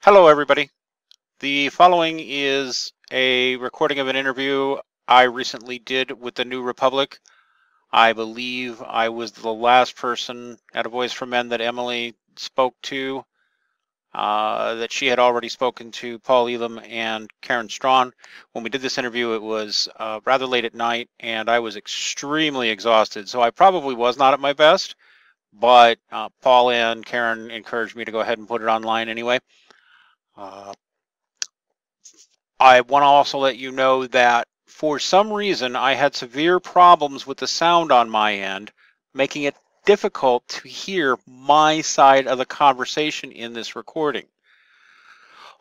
Hello, everybody. The following is a recording of an interview I recently did with the New Republic. I believe I was the last person at A Voice for Men that Emily spoke to, that she had already spoken to Paul Elam and Karen Strawn. When we did this interview, it was rather late at night, and I was extremely exhausted, so I probably was not at my best, but Paul and Karen encouraged me to go ahead and put it online anyway. I want to also let you know that for some reason I had severe problems with the sound on my end, making it difficult to hear my side of the conversation in this recording.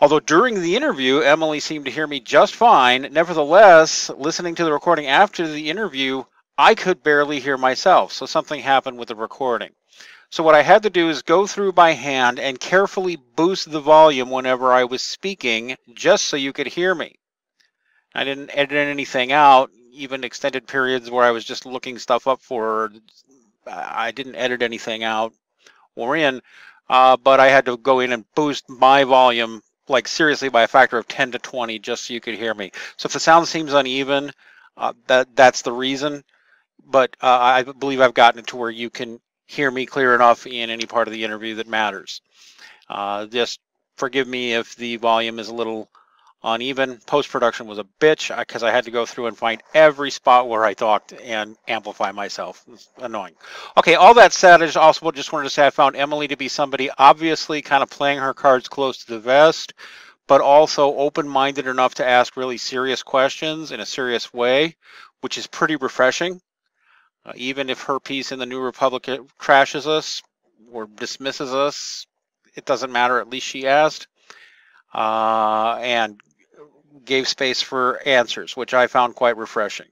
Although during the interview, Emily seemed to hear me just fine, nevertheless, listening to the recording after the interview, I could barely hear myself, so something happened with the recording. So what I had to do is go through by hand and carefully boost the volume whenever I was speaking, just so you could hear me. I didn't edit anything out, even extended periods where I was just looking stuff up for. I didn't edit anything out or in, but I had to go in and boost my volume, like seriously by a factor of 10 to 20, just so you could hear me. So if the sound seems uneven, that's the reason. But I believe I've gotten it to where you can hear me clear enough in any part of the interview that matters. Just forgive me if the volume is a little uneven. Post-production was a bitch because I had to go through and find every spot where I talked and amplify myself. It's annoying. Okay, all that said, I also just wanted to say I found Emily to be somebody obviously kind of playing her cards close to the vest, but also open-minded enough to ask really serious questions in a serious way, which is pretty refreshing. Even if her piece in the New Republic crashes us or dismisses us, it doesn't matter. At least she asked and gave space for answers, which I found quite refreshing.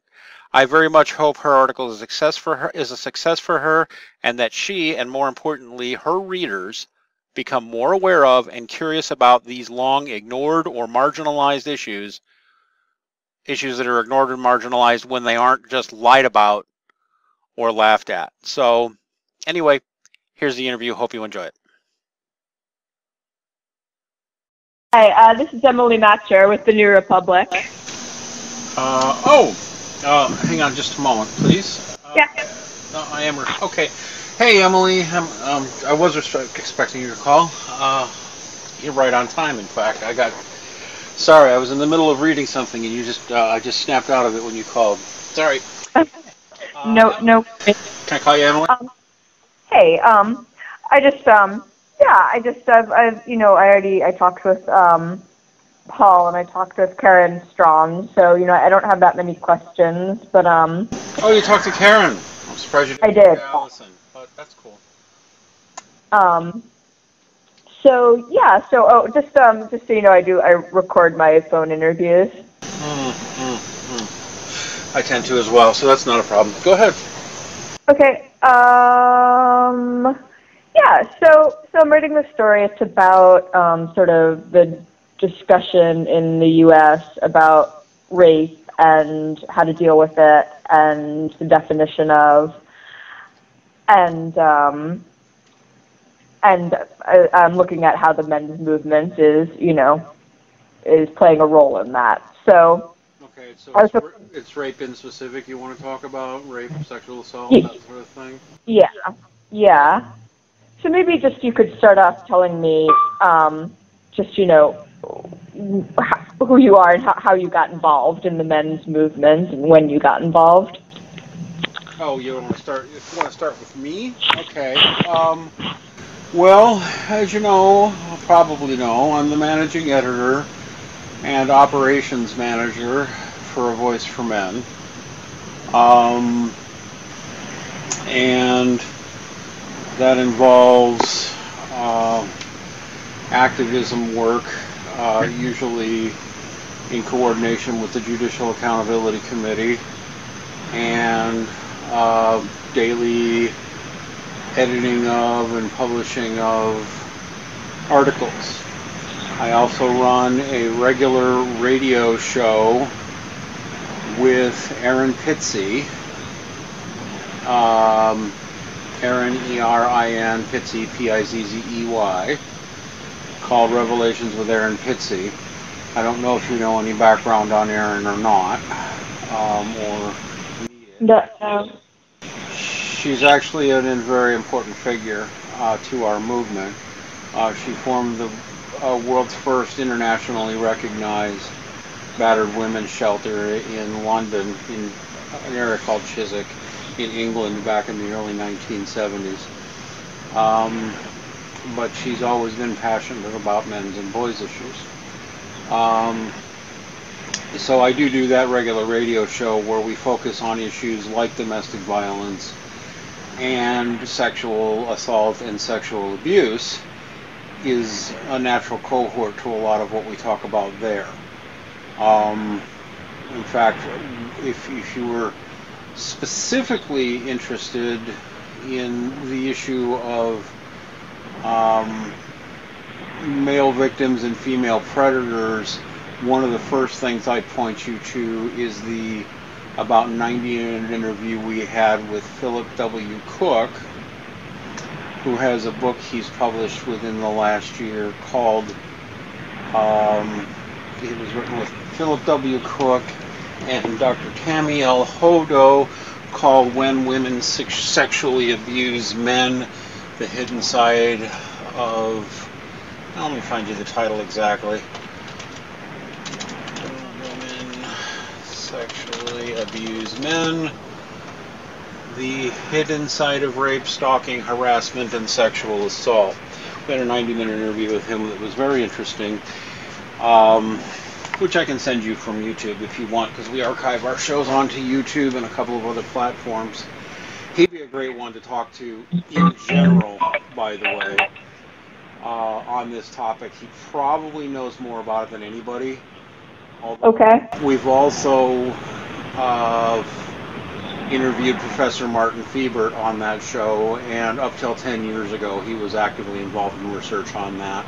I very much hope her article is a success for her, and that she, and more importantly, her readers, become more aware of and curious about these long ignored or marginalized issues that are ignored and marginalized when they aren't just lied about or laughed at. So anyway, here's the interview. Hope you enjoy it. Hi, this is Emily Matcher with the New Republic. Hang on just a moment, please. Yeah. I am. Okay. Hey, Emily. I was expecting your call. You're right on time, in fact. Sorry, I was in the middle of reading something, and I just snapped out of it when you called. Sorry. No. Can I call you Emily? Hey, I talked with Paul and I talked with Karen Strawn, so I don't have that many questions, but Oh, you talked to Karen. I'm surprised you didn't. I did. Allison, but that's cool. Just so you know, I record my phone interviews. I tend to as well, so that's not a problem. Go ahead. Okay. So I'm writing this story. It's about sort of the discussion in the U.S. about race and how to deal with it and the definition of, and I'm looking at how the men's movement is playing a role in that. So. Okay, so it's rape in specific you want to talk about? Rape, sexual assault, that sort of thing? Yeah. So maybe just you could start off telling me who you are and how you got involved in the men's movement and when you got involved. Oh, you want to start with me? Okay. Well, as you know, probably know, I'm the managing editor and operations manager for A Voice for Men. And that involves activism work, usually in coordination with the Judicial Accountability Committee, and daily editing of and publishing of articles. I also run a regular radio show with Erin Pitsey, Erin, E-R-I-N, Pitsey, P-I-Z-Z-E-Y, called Revelations with Aaron Pitsey. I don't know if you know any background on Aaron or not, or No. she's actually a very important figure to our movement. She formed the world's first internationally recognized battered women's shelter in London, in an area called Chiswick, in England, back in the early 1970s. But she's always been passionate about men's and boys' issues. So I do that regular radio show where we focus on issues like domestic violence and sexual assault and sexual abuse. Is a natural cohort to a lot of what we talk about there. In fact, if you were specifically interested in the issue of male victims and female predators, one of the first things I'd point you to is the about 90-minute interview we had with Philip W. Cook, who has a book he's published within the last year called, it was written with Philip W. Cook and Dr. Tammy L. Hodo, called When Women Sexually Abuse Men, The Hidden Side of, let me find you the title exactly. Women Sexually Abuse Men, The Hidden Side of Rape, Stalking, Harassment, and Sexual Assault. We had a 90-minute interview with him that was very interesting, which I can send you from YouTube if you want, because we archive our shows onto YouTube and a couple of other platforms. He'd be a great one to talk to in general, by the way, on this topic. He probably knows more about it than anybody. Okay. We've also interviewed Professor Marty Fiebert on that show, and up till 10 years ago he was actively involved in research on that,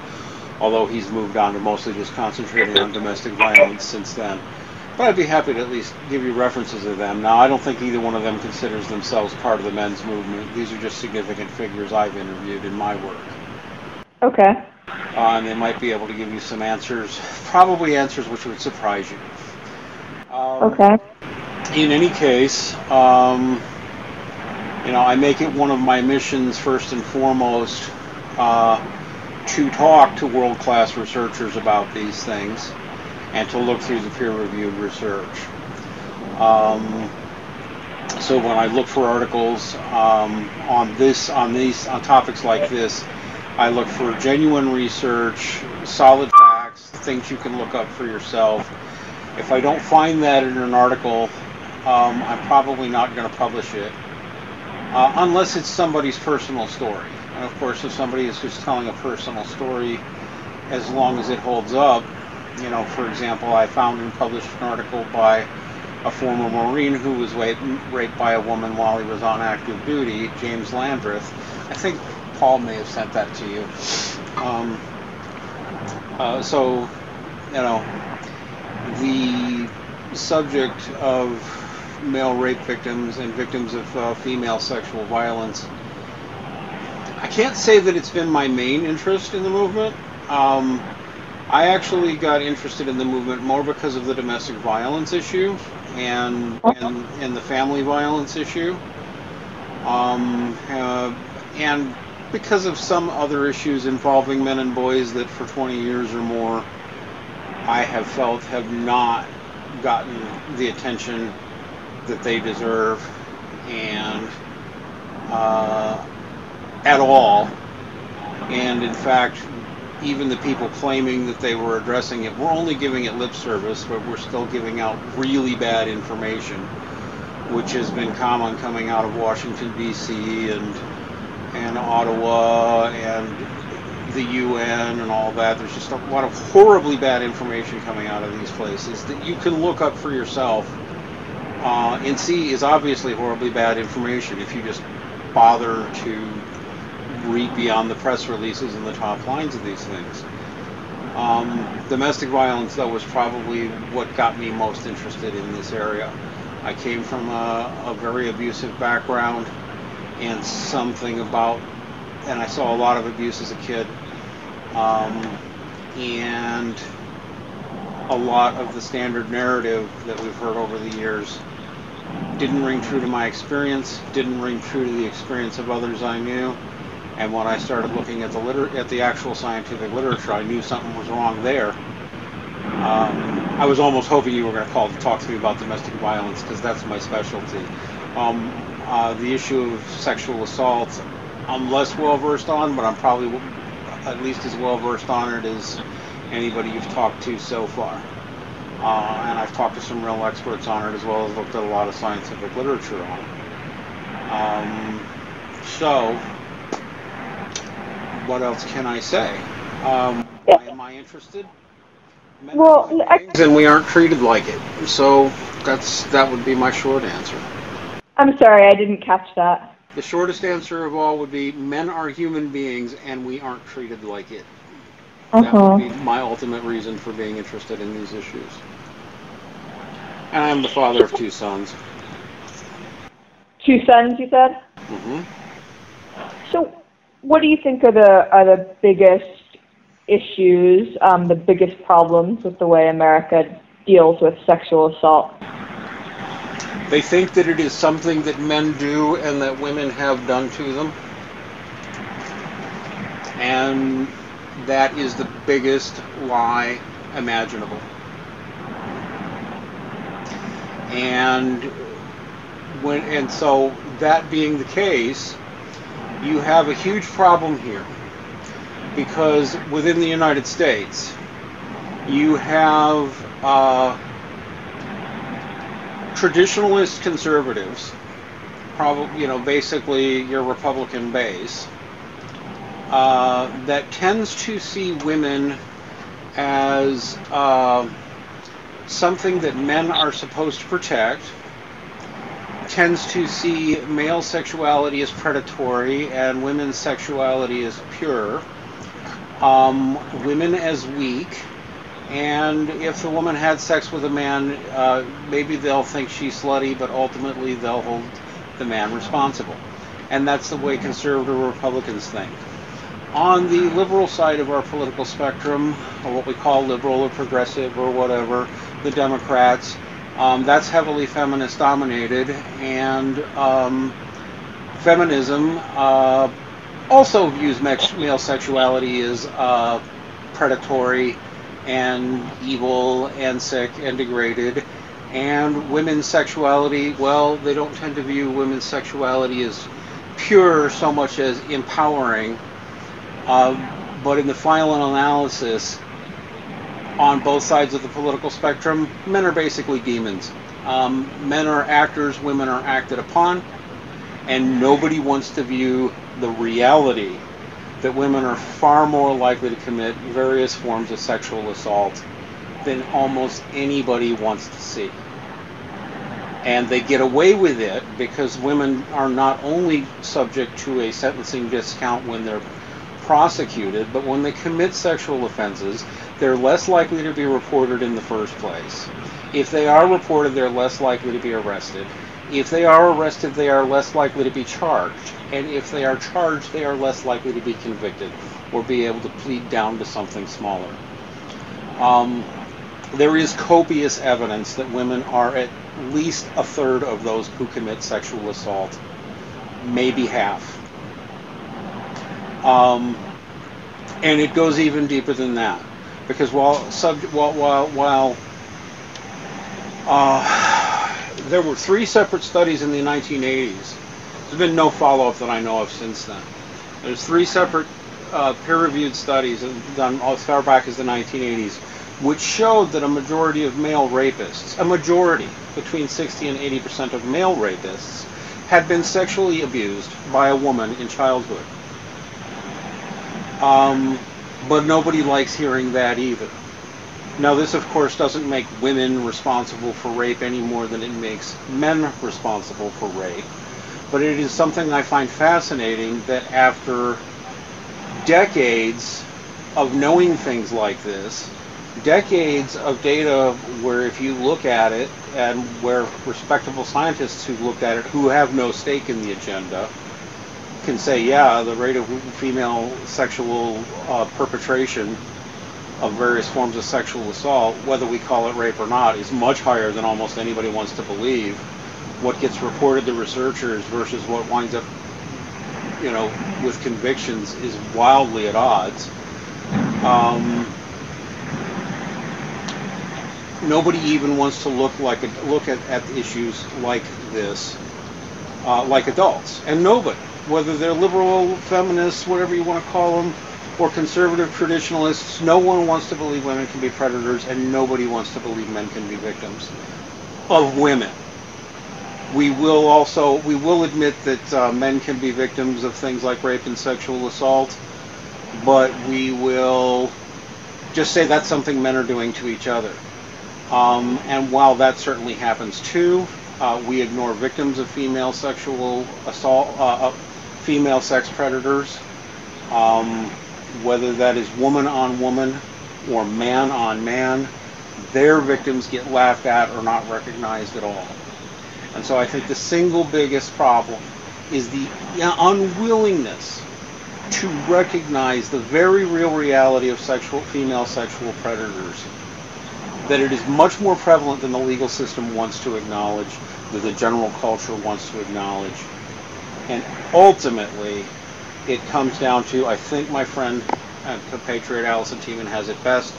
although he's moved on to mostly just concentrating on domestic violence since then. But I'd be happy to at least give you references of them. Now, I don't think either one of them considers themselves part of the men's movement. These are just significant figures I've interviewed in my work. Okay. And they might be able to give you some answers, probably answers which would surprise you. Okay. In any case, I make it one of my missions, first and foremost, to talk to world-class researchers about these things and to look through the peer-reviewed research. So when I look for articles on topics like this, I look for genuine research, solid facts, things you can look up for yourself. If I don't find that in an article, I'm probably not going to publish it, unless it's somebody's personal story. And of course, if somebody is just telling a personal story, as long as it holds up, for example, I found and published an article by a former Marine who was raped by a woman while he was on active duty, James Landreth. I think Paul may have sent that to you. The subject of male rape victims and victims of female sexual violence, I can't say that it's been my main interest in the movement. I actually got interested in the movement more because of the domestic violence issue and the family violence issue, and because of some other issues involving men and boys that for 20 years or more I have felt have not gotten the attention that they deserve, and at all. And in fact, even the people claiming that they were addressing it were only giving it lip service, but we're still giving out really bad information, which has been common coming out of Washington, D.C. and Ottawa and the UN and all that. There's just a lot of horribly bad information coming out of these places that you can look up for yourself and see is obviously horribly bad information if you just bother to read beyond the press releases and the top lines of these things. Domestic violence, though, was probably what got me most interested in this area. I came from a very abusive background, and I saw a lot of abuse as a kid. and a lot of the standard narrative that we've heard over the years didn't ring true to my experience, didn't ring true to the experience of others I knew. And when I started looking at the actual scientific literature, I knew something was wrong there. I was almost hoping you were going to call to talk to me about domestic violence, because that's my specialty. The issue of sexual assault, I'm less well versed on, but I'm probably at least as well versed on it as anybody you've talked to so far. And I've talked to some real experts on it, as well as looked at a lot of scientific literature on it. So, what else can I say? Why am I interested? Well, and we aren't treated like it. So that would be my short answer. I'm sorry, I didn't catch that. The shortest answer of all would be men are human beings and we aren't treated like it. That would be my ultimate reason for being interested in these issues. And I'm the father of 2 sons. 2 sons, you said? Mm-hmm. So, what do you think are the biggest issues, the biggest problems with the way America deals with sexual assault? They think that it is something that men do and that women have done to them. And that is the biggest lie imaginable. And so that being the case, you have a huge problem here, because within the United States, you have traditionalist conservatives, probably, basically your Republican base, that tends to see women as something that men are supposed to protect, tends to see male sexuality as predatory and women's sexuality as pure, women as weak, and if the woman had sex with a man, maybe they'll think she's slutty, but ultimately they'll hold the man responsible. And that's the way conservative Republicans think. On the liberal side of our political spectrum, or what we call liberal or progressive or whatever, the Democrats, that's heavily feminist dominated, and feminism also views male sexuality as predatory and evil and sick and degraded, and women's sexuality, well, they don't tend to view women's sexuality as pure so much as empowering, but in the final analysis, on both sides of the political spectrum, men are basically demons. Men are actors, women are acted upon, and nobody wants to view the reality that women are far more likely to commit various forms of sexual assault than almost anybody wants to see. And they get away with it because women are not only subject to a sentencing discount when they're prosecuted, but when they commit sexual offenses, they're less likely to be reported in the first place. If they are reported, they're less likely to be arrested. If they are arrested, they are less likely to be charged. And if they are charged, they are less likely to be convicted or be able to plead down to something smaller. There is copious evidence that women are at least a third of those who commit sexual assault, maybe half. And it goes even deeper than that, because while there were 3 separate studies in the 1980s, there's been no follow-up that I know of since then. There's 3 separate peer-reviewed studies done as far back as the 1980s, which showed that a majority of male rapists, a majority, between 60 and 80% of male rapists, had been sexually abused by a woman in childhood. But nobody likes hearing that either. Now, this, of course, doesn't make women responsible for rape any more than it makes men responsible for rape. But it is something I find fascinating that after decades of knowing things like this, decades of data where if you look at it, and where respectable scientists who looked at it, who have no stake in the agenda, can say, yeah, the rate of female sexual perpetration of various forms of sexual assault, whether we call it rape or not, is much higher than almost anybody wants to believe. What gets reported to researchers versus what winds up, with convictions is wildly at odds. Nobody even wants to look at issues like this, like adults, and nobody, whether they're liberal, feminists, whatever you want to call them, or conservative traditionalists, no one wants to believe women can be predators, and nobody wants to believe men can be victims of women. We will admit that men can be victims of things like rape and sexual assault, but we will just say that's something men are doing to each other. And while that certainly happens too, we ignore victims of female sexual assault, female sex predators, whether that is woman on woman or man on man. Their victims get laughed at or not recognized at all. And so I think the single biggest problem is the unwillingness to recognize the very real reality of female sexual predators. That it is much more prevalent than the legal system wants to acknowledge, that the general culture wants to acknowledge. And ultimately, it comes down to, I think my friend and compatriot Allison Tiemann has it best,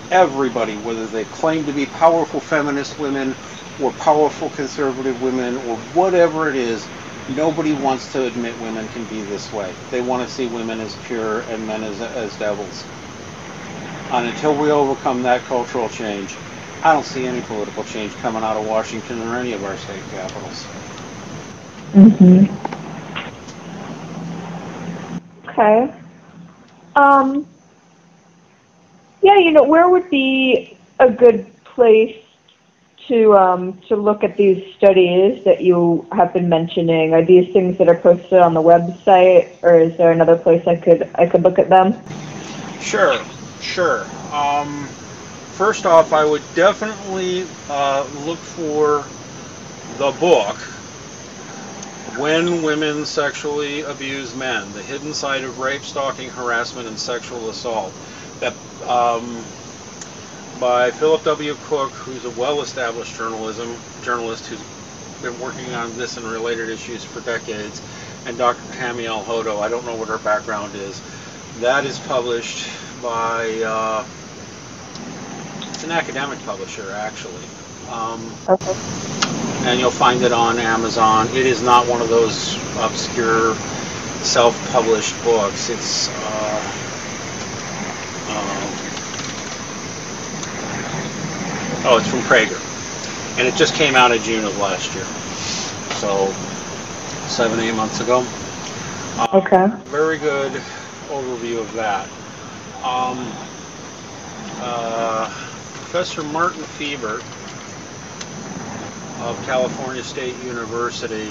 everybody, whether they claim to be powerful feminist women or powerful conservative women or whatever it is, nobody wants to admit women can be this way. They want to see women as pure and men as devils. And until we overcome that cultural change, I don't see any political change coming out of Washington or any of our state capitals. Mm-hmm. Okay. Yeah, where would be a good place to look at these studies that you have been mentioning? Are these things that are posted on the website, or is there another place I could look at them? Sure. First off, I would definitely look for the book, When Women Sexually Abuse Men, The Hidden Side of Rape, Stalking, Harassment, and Sexual Assault. That by Philip W. Cook, who's a well-established journalist who's been working on this and related issues for decades, and Dr. Tammy Hodo. I don't know what her background is. That is published by, it's an academic publisher, actually. Okay. And you'll find it on Amazon. It is not one of those obscure self-published books. It's it's from Prager, and it just came out in June of last year, so 7-8 months ago. Okay. Very good overview of that. Professor Marty Fiebert of California State University.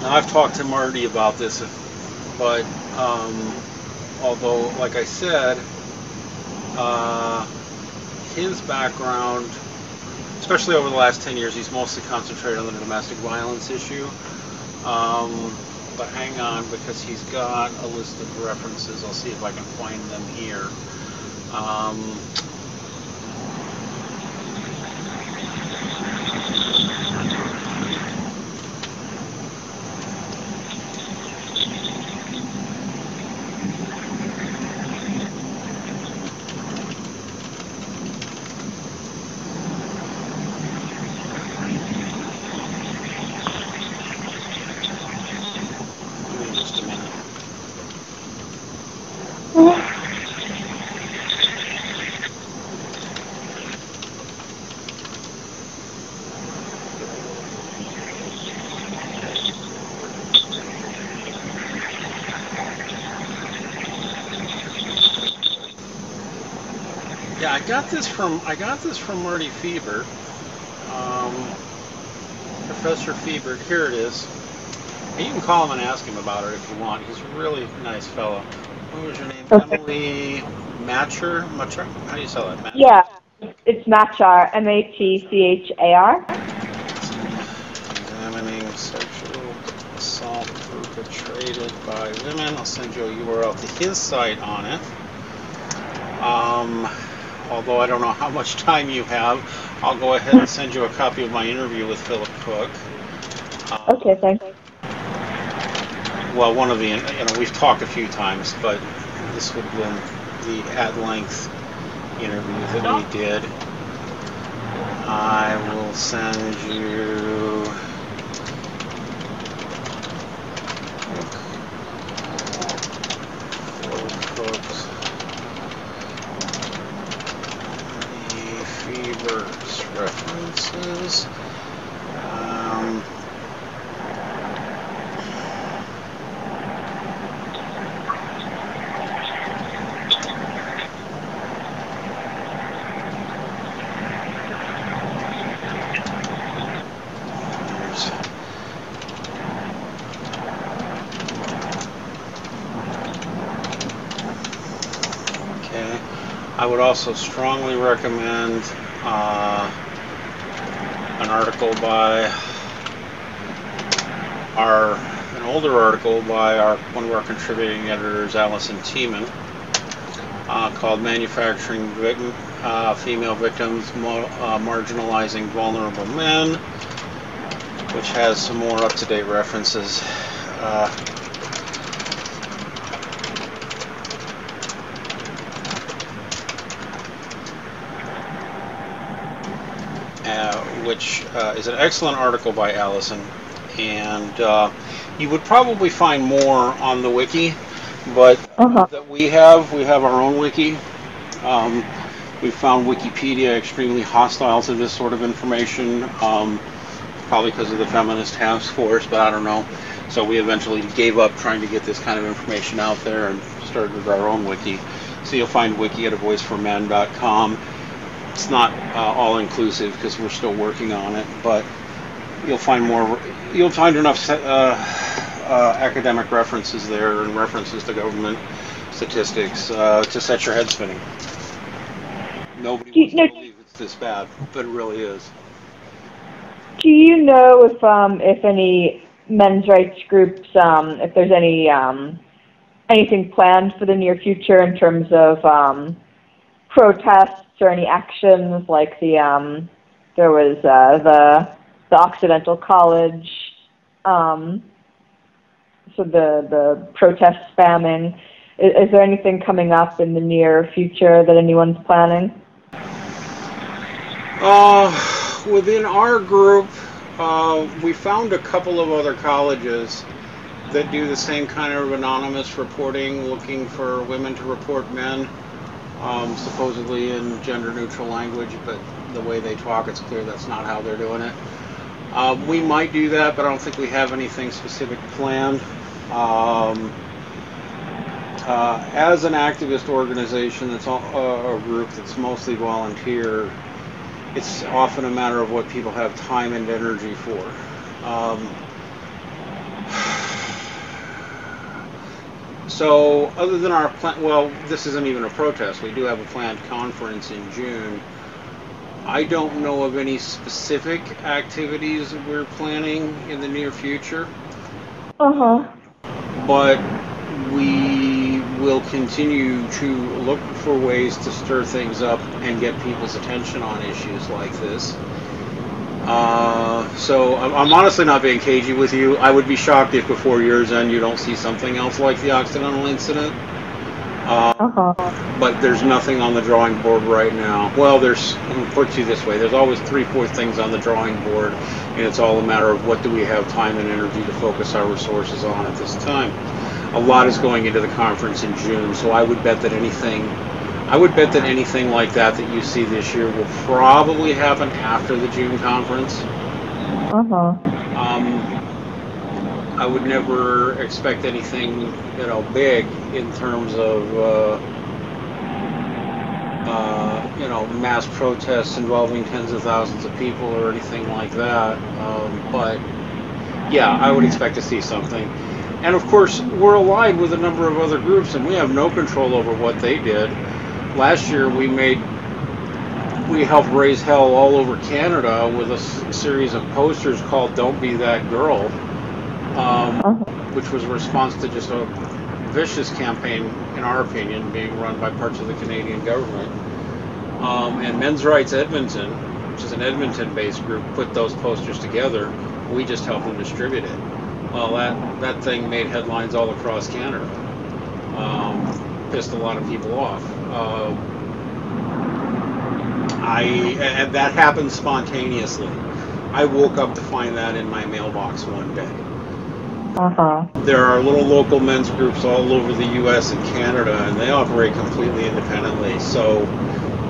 Now, I've talked to Marty about this, but although, like I said, his background, especially over the last 10 years, he's mostly concentrated on the domestic violence issue. But hang on, because he's got a list of references. I'll see if I can find them here. Yeah, I got this from Marty Fiebert, Professor Fiebert. Here it is. You can call him and ask him about it if you want. He's a really nice fellow. What was your name? Okay. Emily Matcher? How do you spell that? Matcher? Yeah, it's Matchar, M-A-T-C-H-A-R. Examining sexual assault perpetrated by women. I'll send you a URL to his site on it. Um, Although I don't know how much time you have, I'll go ahead and send you a copy of my interview with Philip Cook. Okay, thanks. Well, one of the, we've talked a few times, but this would have been the at-length interview that we did. I will send you Cook's Fiebert's references. Okay. I would also strongly recommend an article by an older article by one of our contributing editors, Allison Tiemann, called "Manufacturing Female Victims, Marginalizing Vulnerable Men," which has some more up-to-date references. Which is an excellent article by Allison, and you would probably find more on the wiki, but that we have our own wiki. We found Wikipedia extremely hostile to this sort of information, probably because of the feminist task force, but I don't know. So we eventually gave up trying to get this kind of information out there and started our own wiki. So you'll find wiki at avoiceformen.com. It's not all inclusive because we're still working on it, but you'll find more. You'll find enough academic references there and references to government statistics to set your head spinning. Nobody wants to believe it's this bad, but it really is. Do you know if any men's rights groups, if there's any anything planned for the near future in terms of protests or any actions, like there was the Occidental College, so the protest spamming. Is there anything coming up in the near future that anyone's planning? Within our group, we found a couple of other colleges that do the same kind of anonymous reporting, looking for women to report men. Supposedly in gender-neutral language, but the way they talk, it's clear that's not how they're doing it. We might do that, but I don't think we have anything specific planned. As an activist organization, that's a group that's mostly volunteer. It's often a matter of what people have time and energy for. So other than our plan, well, this isn't even a protest. We do have a planned conference in June. I don't know of any specific activities that we're planning in the near future. But we will continue to look for ways to stir things up and get people's attention on issues like this. So I'm honestly not being cagey with you. I would be shocked if before year's end you don't see something else like the Occidental incident. But there's nothing on the drawing board right now. Well, let me put it to you this way. There's always 3-4 things on the drawing board, and it's all a matter of what do we have time and energy to focus our resources on at this time. A lot is going into the conference in June, so I would bet that anything like that you see this year will probably happen after the June conference. I would never expect anything, big in terms of, mass protests involving tens of thousands of people or anything like that. But yeah, I would expect to see something. And of course, we're allied with a number of other groups, and we have no control over what they did. Last year, we helped raise hell all over Canada with a series of posters called "Don't Be That Girl," which was a response to just a vicious campaign, in our opinion, being run by parts of the Canadian government. And Men's Rights Edmonton, which is an Edmonton-based group, put those posters together. We just helped them distribute it. Well, that thing made headlines all across Canada. Pissed a lot of people off. And that happened spontaneously. I woke up to find that in my mailbox one day. There are little local men's groups all over the U.S. and Canada, and they operate completely independently. So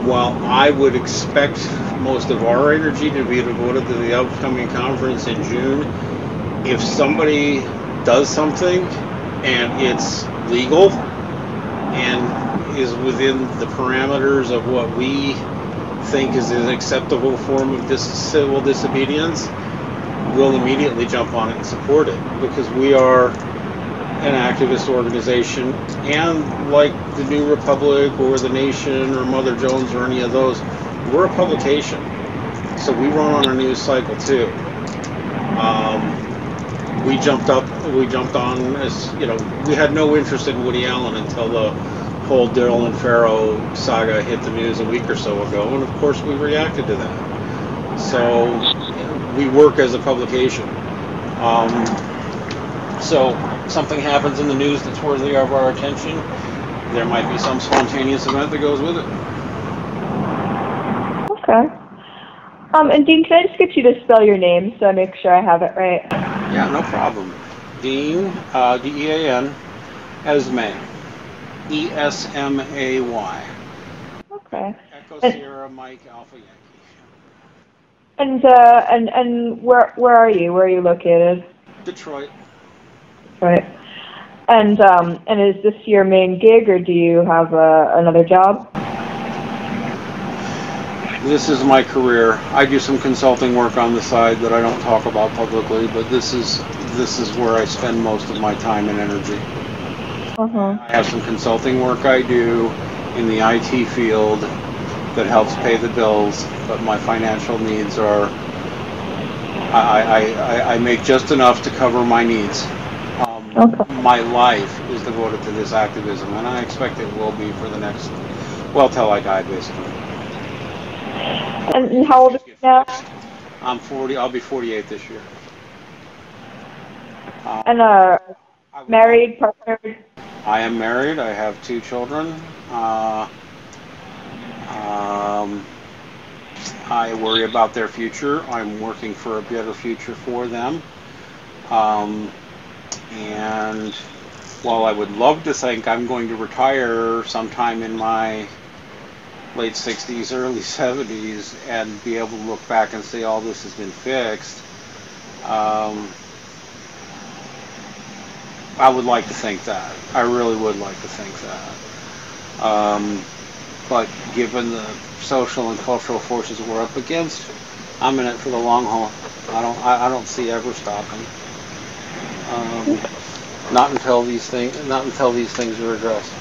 while I would expect most of our energy to be devoted to the upcoming conference in June, if somebody does something and it's legal and is within the parameters of what we think is an acceptable form of civil disobedience, we'll immediately jump on it and support it, because we are an activist organization, and like the New Republic or the Nation or Mother Jones or any of those, we're a publication, so we run on a news cycle too. We jumped on, as you know, we had no interest in Woody Allen until the whole Daryl and Farrow saga hit the news a week or so ago, and of course we reacted to that. So we work as a publication. So something happens in the news that's worthy of our attention, there might be some spontaneous event that goes with it. Okay. And Dean, can I just get you to spell your name so I make sure I have it right? Yeah, no problem. Dean, D-E-A-N, Esmay, E-S-M-A-Y. Okay. Echo Sierra Mike Alpha Yankee. And where are you? Where are you located? Detroit. Right. And is this your main gig, or do you have another job? This is my career. I do some consulting work on the side that I don't talk about publicly, but this is where I spend most of my time and energy. I have some consulting work I do in the IT field that helps pay the bills, but my financial needs are, I make just enough to cover my needs. My life is devoted to this activism, and I expect it will be for the next, well, till I die, basically. And how old are you now? I'm 40. I'll be 48 this year. And married, partnered? I am married. I have 2 children. I worry about their future. I'm working for a better future for them. And while I would love to think I'm going to retire sometime in my late 60s, early 70s, and be able to look back and say all this has been fixed, I would like to think that. I really would like to think that. But given the social and cultural forces we're up against, I'm in it for the long haul. I don't see ever stopping. Not until these things are addressed,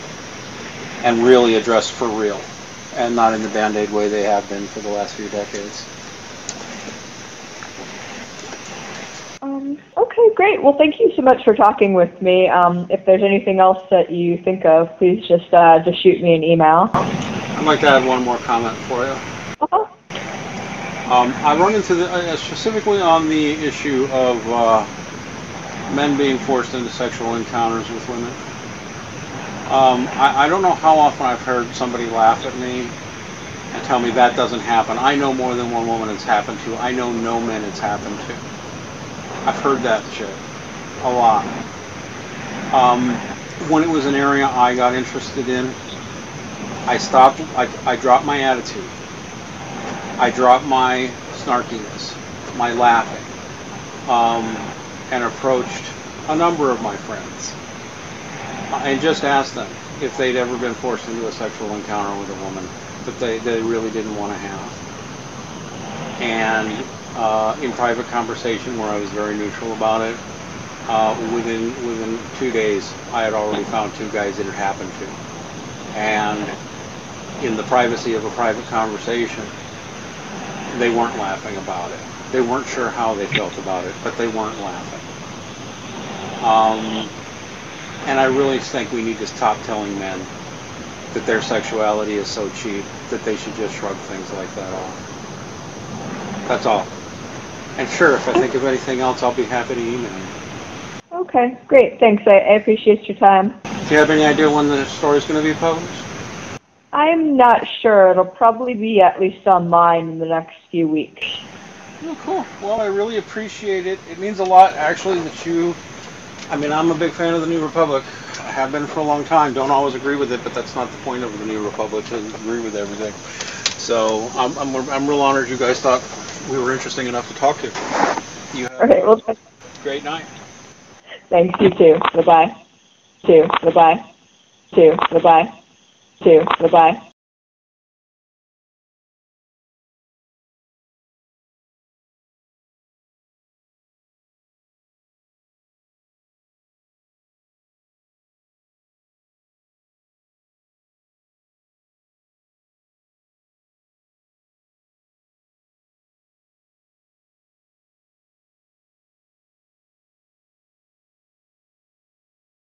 and really addressed for real, and not in the Band-Aid way they have been for the last few decades. Okay, great. Well, thank you so much for talking with me. If there's anything else that you think of, please just shoot me an email. I'd like to add one more comment for you. I run into specifically on the issue of men being forced into sexual encounters with women. I don't know how often I've heard somebody laugh at me and tell me that doesn't happen. I know more than one woman it's happened to. I know no men it's happened to. I've heard that shit a lot. When it was an area I got interested in, I stopped. I dropped my attitude. I dropped my snarkiness, my laughing, and approached a number of my friends and just asked them if they'd ever been forced into a sexual encounter with a woman that they really didn't want to have. And in private conversation, where I was very neutral about it, within 2 days, I had already found 2 guys it had happened to. And in the privacy of a private conversation, they weren't laughing about it. They weren't sure how they felt about it, but they weren't laughing. And I really think we need to stop telling men that their sexuality is so cheap that they should just shrug things like that off. That's all. And sure, if I think of anything else, I'll be happy to email you. Okay, great. Thanks. I appreciate your time. Do you have any idea when the story's going to be published? I'm not sure. It'll probably be at least online in the next few weeks. Oh, cool. Well, I really appreciate it. It means a lot, actually, that you... I mean, I'm a big fan of the New Republic. I have been for a long time. Don't always agree with it, but that's not the point of the New Republic, to agree with everything. So I'm real honored you guys thought we were interesting enough to talk to. You have a great night. Thanks, you too. Bye-bye. Bye-bye. Bye-bye.